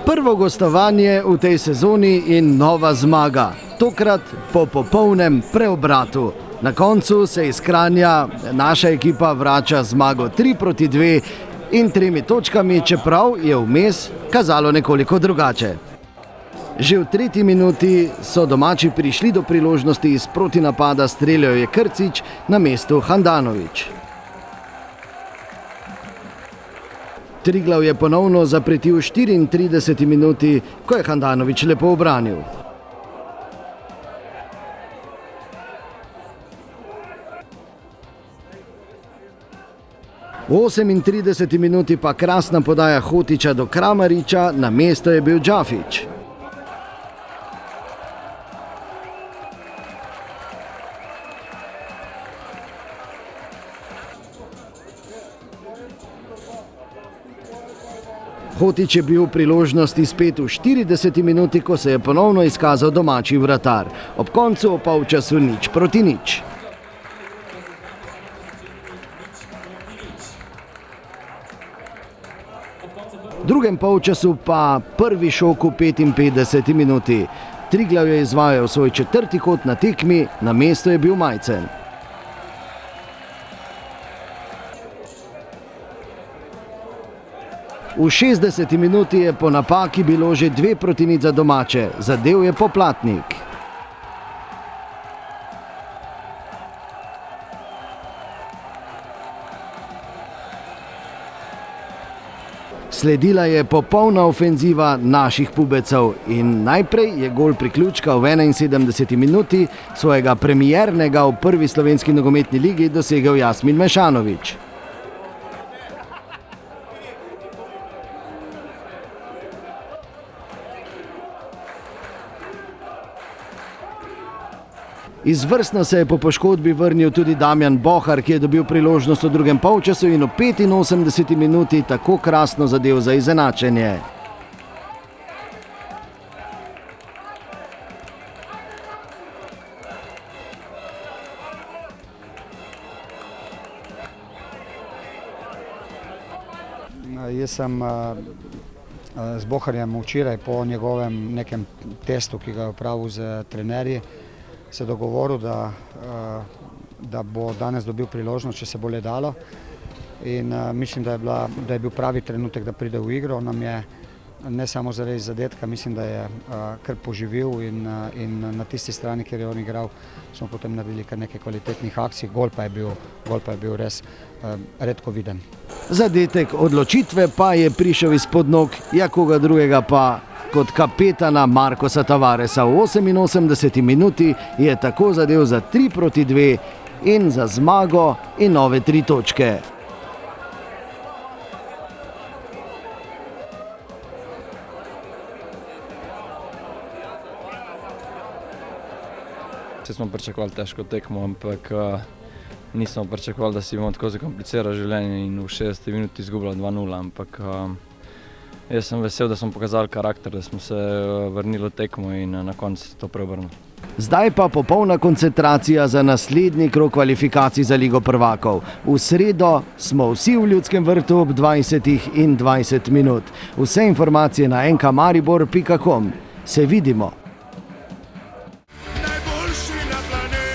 Prvo gostovanje v tej sezoni in nova zmaga, tokrat po popolnem preobratu. Na koncu se iz Kranja naša ekipa vrača zmago 3-2 in 3 točkami, čeprav je vmes kazalo nekoliko drugače. Že v 3. minuti so domači prišli do priložnosti, iz protinapada streljal je Krcič na mestu Handanović. Triglav je ponovno zapretil v 34. minuti, ko je Handanović lepo ubranil. V 38. minuti pa krasna podaja Hotića do Kramarića, na mesto je bil Džafić. Hotić je bil v priložnosti spet v 40. minuti, ko se je ponovno izkazal domači vratar. Ob koncu polčasu 0-0. V drugem polčasu pa prvi šok v 55. minuti. Triglav je izvajal svoj 4. kot na tekmi, na mesto je bil Majcen. V 60. minuti je po napaki bilo že 2-0 za domače, zadel je Poplatnik. Sledila je popolna ofenziva naših pubecev in najprej je gol priključka v 71. minuti svojega premiernega v prvi slovenski nogometni ligi dosegel Jasmin Mešanović. Izvrstno se je po poškodbi vrnil tudi Damjan Bohar, ki je dobil priložnost v drugem polčasu in v 85. minuti tako krasno zadel za izenačenje. Jaz sem z Boharjem včeraj po njegovem nekem testu, ki ga je opravil z trenerji, se dogovoril, da bo danes dobil priložnost, če se bo le dalo. In mislim, da je bil pravi trenutek, da pride v igro. Nam je ne samo zaradi zadetka, mislim, da je kar poživil in na tisti strani, kjer je on igral, smo potem naredili kar nekaj kvalitetnih akcij. Gol pa je bil res redko viden. Zadetek odločitve pa je prišel izpod nog jakoga drugega pa kot kapetana Markosa Tavaresa. V 88. minuti je tako zadel za 3-2 in za zmago in nove 3 točke. Vsi smo pričakovali težko tekmo, ampak nismo pričakovali, da si bomo tako zakomplicirali življenje in v 60 minuti izgubili 2-0, ampak jaz sem vesel, da smo pokazali karakter, da smo se vrnili v tekmo in na koncu to preobrnili. Zdaj pa popolna koncentracija za naslednji krog kvalifikacij za Ligo prvakov. V sredo smo vsi v Ljudskem vrtu ob 20:20. Vse informacije na nkmaribor.com. Se vidimo! Najboljši na planetu.